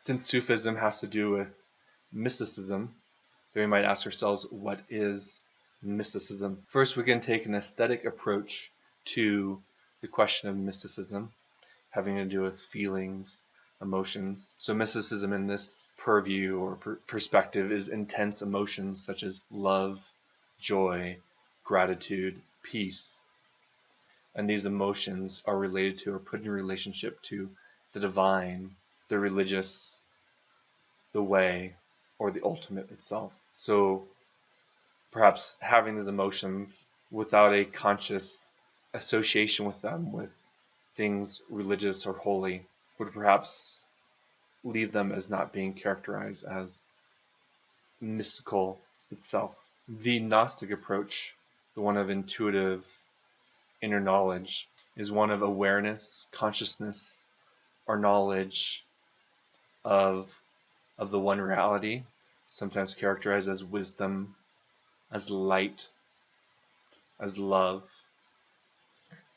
Since Sufism has to do with mysticism, then we might ask ourselves, what is mysticism? First, we can take an aesthetic approach to the question of mysticism, having to do with feelings, emotions. So mysticism in this purview or perspective is intense emotions such as love, joy, gratitude, peace. And these emotions are related to or put in relationship to the divine, the religious, the way, or the ultimate itself. So perhaps having these emotions without a conscious association with them, with things religious or holy, would perhaps leave them as not being characterized as mystical itself. The Gnostic approach, the one of intuitive inner knowledge, is one of awareness, consciousness, or knowledge of the one reality, sometimes characterized as wisdom, as light, as love,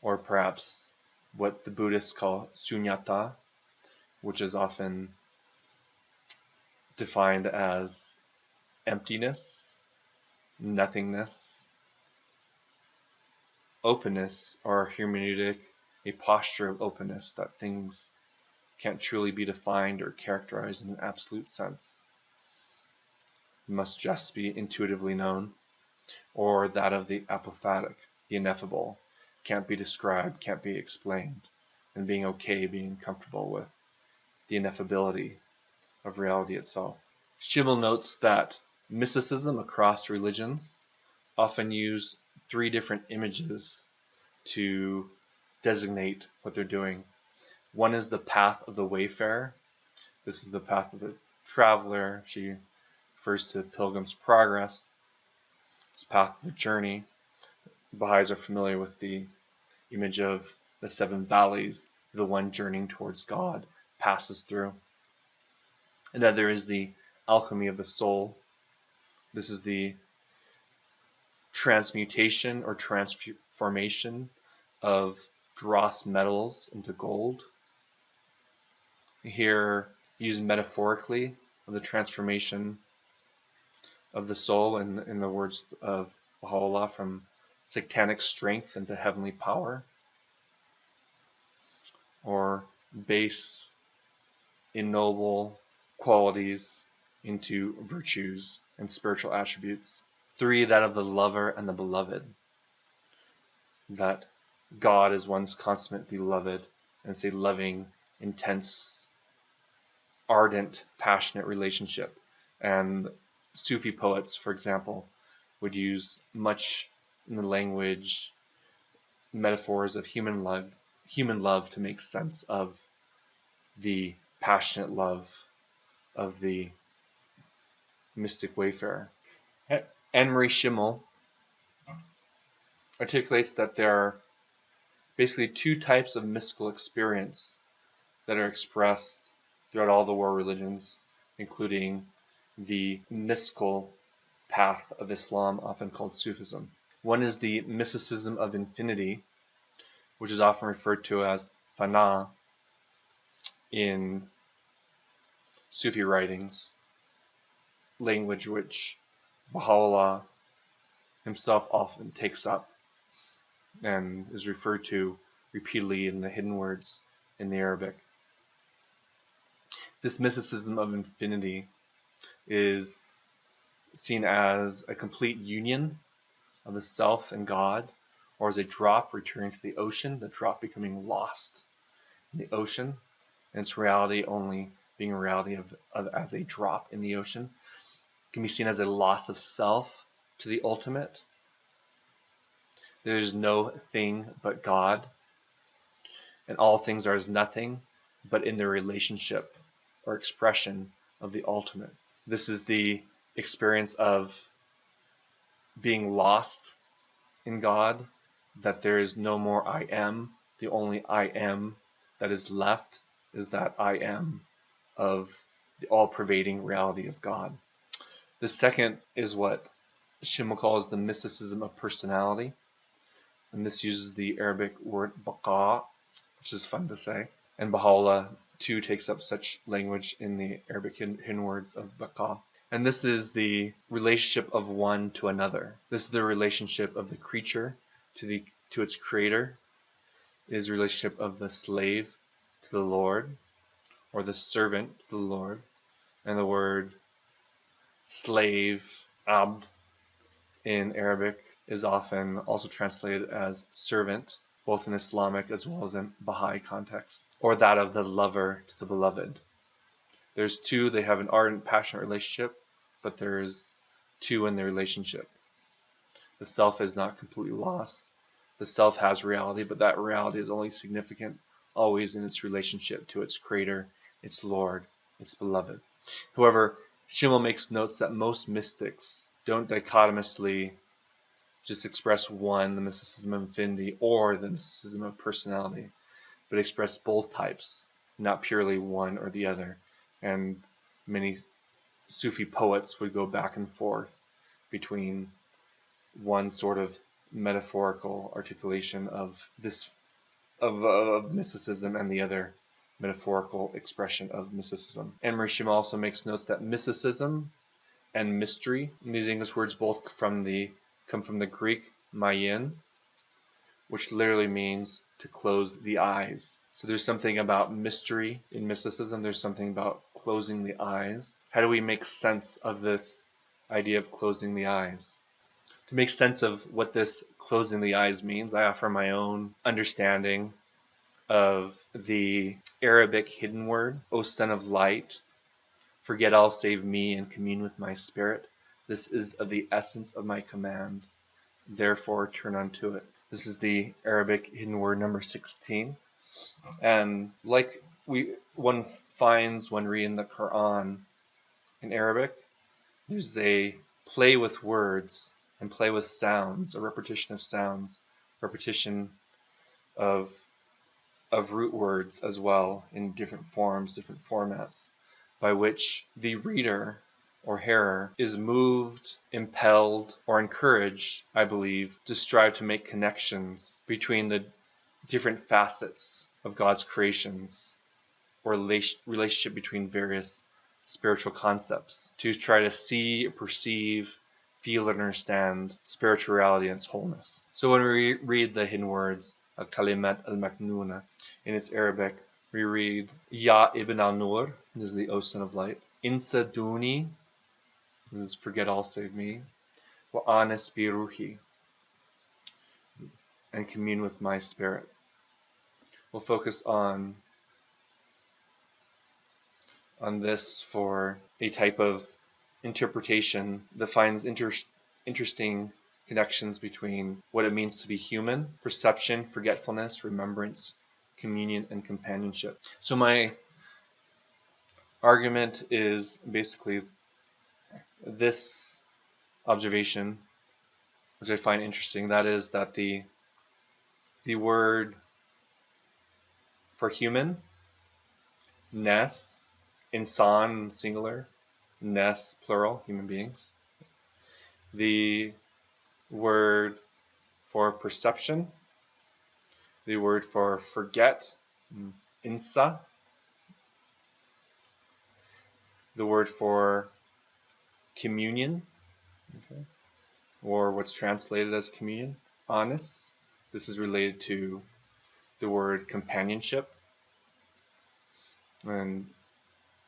or perhaps what the Buddhists call sunyata, which is often defined as emptiness, nothingness, openness, or hermeneutic, a posture of openness, that things can't truly be defined or characterized in an absolute sense. It must just be intuitively known, or that of the apophatic, the ineffable, can't be described, can't be explained, and being okay, being comfortable with the ineffability of reality itself. Schimmel notes that mysticism across religions often use 3 different images to designate what they're doing. One is the path of the wayfarer. This is the path of the traveler. She refers to Pilgrim's Progress. It's path of the journey. Baha'is are familiar with the image of the 7 valleys the one journeying towards God passes through. Another is the alchemy of the soul. This is the transmutation or transformation of dross metals into gold. Here, used metaphorically, of the transformation of the soul in the words of Baha'u'llah, from satanic strength into heavenly power, or base, ignoble qualities into virtues and spiritual attributes. 3, that of the lover and the beloved, that God is one's consummate beloved, and it's a loving, intense, ardent, passionate relationship. And Sufi poets, for example, would use much in the language metaphors of human love to make sense of the passionate love of the mystic wayfarer. Anne-Marie Schimmel articulates that there are basically 2 types of mystical experience that are expressed throughout all the world religions, including the mystical path of Islam, often called Sufism. One is the mysticism of infinity, which is often referred to as fana in Sufi writings, language which Baha'u'llah himself often takes up and is referred to repeatedly in the hidden words in the Arabic. This mysticism of infinity is seen as a complete union of the self and God, or as a drop returning to the ocean, the drop becoming lost in the ocean, and its reality only being a reality of as a drop in the ocean. It can be seen as a loss of self to the ultimate. There is no thing but God, and all things are as nothing but in their relationship or expression of the ultimate. This is the experience of being lost in God, that there is no more I am. The only I am that is left is that I am of the all-pervading reality of God. The second is what Schimmel calls the mysticism of personality, and this uses the Arabic word baqa, which is fun to say, and Baha'u'llah 2 takes up such language in the Arabic hidden words of baqa. And this is the relationship of one to another. This is the relationship of the creature to its creator. It is the relationship of the slave to the Lord, or the servant to the Lord. And the word slave, abd, in Arabic is often also translated as servant, both in Islamic as well as in Baha'i context, or that of the lover to the beloved. There's 2, they have an ardent, passionate relationship, but there's 2 in the relationship. The self is not completely lost. The self has reality, but that reality is only significant always in its relationship to its creator, its Lord, its beloved. However, Schimmel makes notes that most mystics don't dichotomously just express one, the mysticism of infinity, or the mysticism of personality, but express both types, not purely one or the other. And many Sufi poets would go back and forth between one sort of metaphorical articulation of this of mysticism and the other metaphorical expression of mysticism. Anne-Marie Schimmel also makes notes that mysticism and mystery, these English words both come from the Greek mayin, which literally means to close the eyes. So there's something about mystery in mysticism. There's something about closing the eyes. How do we make sense of this idea of closing the eyes? To make sense of what this closing the eyes means, I offer my own understanding of the Arabic hidden word, O Son of Light, forget all save me and commune with my spirit. This is of the essence of my command. Therefore turn unto it. This is the Arabic hidden word number 16. And like one finds when reading the Quran in Arabic, there's a play with words and play with sounds, a repetition of sounds, repetition of root words as well in different forms, different formats, by which the reader or hearer is moved, impelled, or encouraged, I believe, to strive to make connections between the different facets of God's creations, or relationship between various spiritual concepts, to try to see, perceive, feel, and understand spirituality in its wholeness. So when we read the hidden words, Kalimat al-Maknuna, in its Arabic, we read, Ya ibn al-Nur, this is the O Son of Light, Insa duni, this is forget all save me, Wa anas bi ruhi, and commune with my spirit. We'll focus on this for a type of interpretation that finds interesting connections between what it means to be human, perception, forgetfulness, remembrance, communion, and companionship. So my argument is basically this observation, which I find interesting, that is that the word for human, nes, insan singular, nes plural, human beings. The word for perception, the word for forget, insa, the word for communion, okay, or what's translated as communion, anis. This is related to the word companionship. And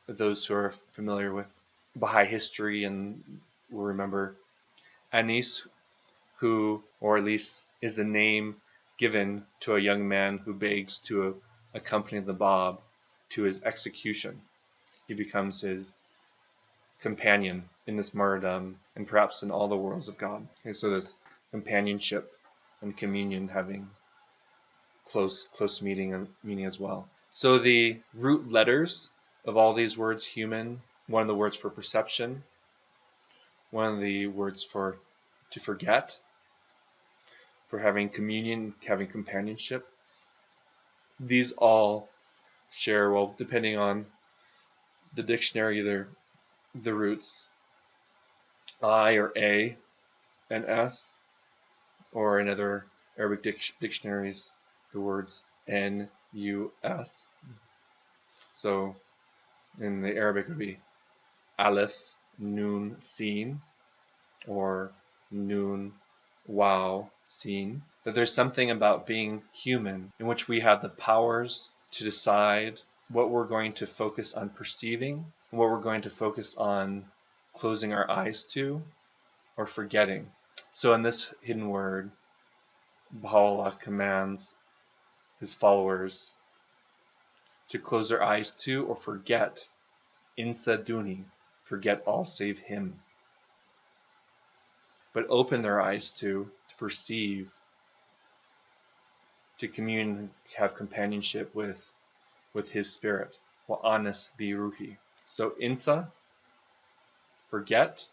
those who are familiar with Baha'i history and will remember Anis, who, or at least is a name given to a young man who begs to accompany the Bab to his execution. He becomes his companion in this martyrdom and perhaps in all the worlds of God. Okay, so this companionship and communion having close meaning as well. So the root letters of all these words, human, one of the words for perception, one of the words for to forget, for having communion, having companionship, these all share, well, depending on the dictionary, either the roots I or A and S, or in other Arabic dictionaries, the words N, U, S. So in the Arabic it would be Aleph, Nun, Sin, or Nun, Waw, Sin. That there's something about being human in which we have the powers to decide what we're going to focus on perceiving, and what we're going to focus on closing our eyes to or forgetting. So in this hidden word, Baha'u'llah commands his followers to close their eyes to or forget, insa duni, forget all save him, but open their eyes to perceive, to commune, have companionship with his spirit. Wa anas bi ruhi. So insa, forget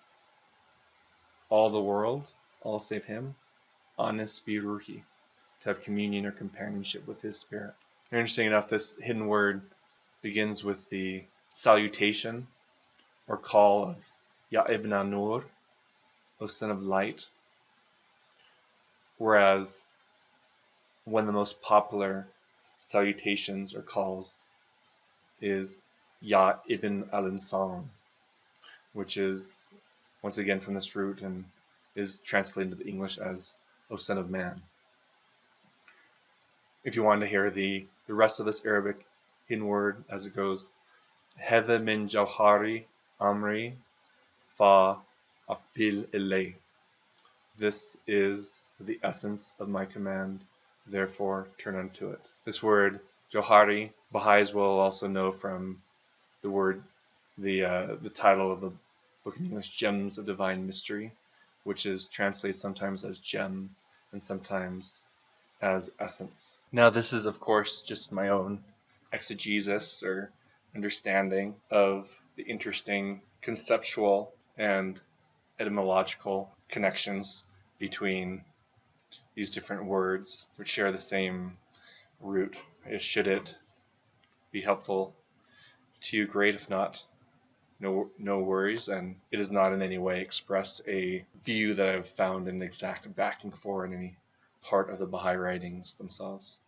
all the world, all save him. Anas bi ruhi, to have communion or companionship with his spirit. Interesting enough, this hidden word begins with the salutation or call of Ya ibn Nur, O son of light, whereas one of the most popular salutations or calls is Ya ibn al-Insan, which is once again from this root and is translated into English as O son of man. If you want to hear the rest of this Arabic hidden word as it goes, Hadha min jawhari amri fa aqbil ilay. This is the essence of my command, therefore turn unto it. This word Johari, Baha'is will also know from the word, the title of the book in English, Gems of Divine Mystery, which is translated sometimes as gem and sometimes as essence. Now this is of course just my own exegesis or understanding of the interesting conceptual and etymological connections between these different words which share the same root. Should it be helpful to you, great. If not, no worries, and it does not in any way express a view that I've found an exact backing for in any part of the Baha'i writings themselves.